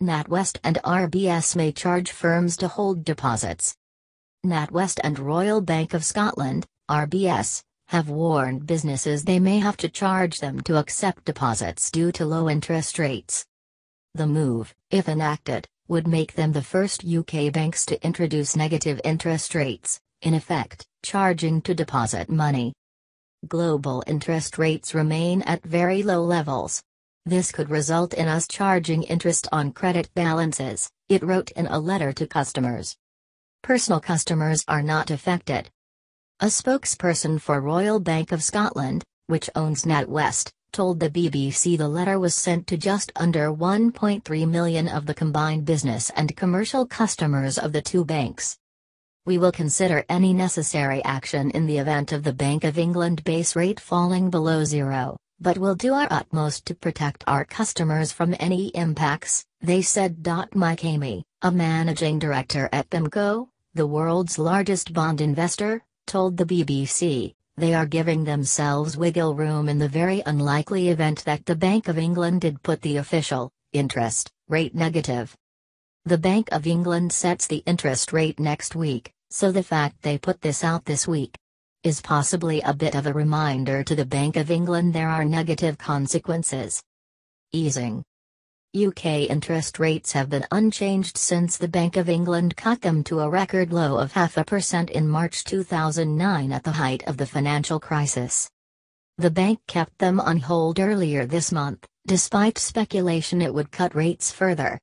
Natwest and RBS may charge firms to hold deposits. Natwest and Royal Bank of Scotland, RBS, have warned businesses they may have to charge them to accept deposits due to low interest rates. The move, if enacted, would make them the first UK banks to introduce negative interest rates, in effect, charging to deposit money. Global interest rates remain at very low levels. This could result in us charging interest on credit balances, it wrote in a letter to customers. Personal customers are not affected. A spokesperson for Royal Bank of Scotland, which owns NatWest, told the BBC the letter was sent to just under 1.3 million of the combined business and commercial customers of the two banks. We will consider any necessary action in the event of the Bank of England base rate falling below zero, but we'll do our utmost to protect our customers from any impacts, they said. Mike Amy, a managing director at PIMCO, the world's largest bond investor, told the BBC, they are giving themselves wiggle room in the very unlikely event that the Bank of England did put the official interest rate negative. The Bank of England sets the interest rate next week, so the fact they put this out this week is possibly a bit of a reminder to the Bank of England there are negative consequences. Easing. UK interest rates have been unchanged since the Bank of England cut them to a record low of 0.5% in March 2009 at the height of the financial crisis. The bank kept them on hold earlier this month, despite speculation it would cut rates further.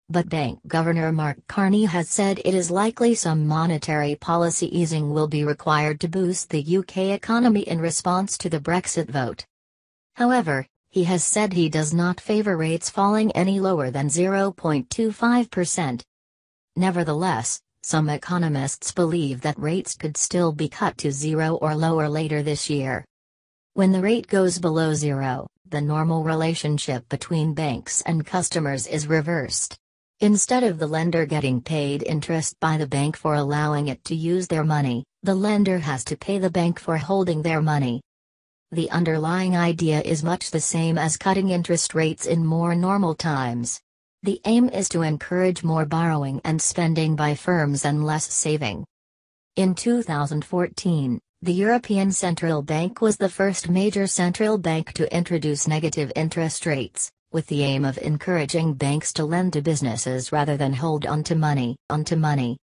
But Bank Governor Mark Carney has said it is likely some monetary policy easing will be required to boost the UK economy in response to the Brexit vote. However, he has said he does not favour rates falling any lower than 0.25%. Nevertheless, some economists believe that rates could still be cut to zero or lower later this year. When the rate goes below zero, the normal relationship between banks and customers is reversed. Instead of the lender getting paid interest by the bank for allowing it to use their money, the lender has to pay the bank for holding their money. The underlying idea is much the same as cutting interest rates in more normal times. The aim is to encourage more borrowing and spending by firms and less saving. In 2014, the European Central Bank was the first major central bank to introduce negative interest rates, with the aim of encouraging banks to lend to businesses rather than hold onto money.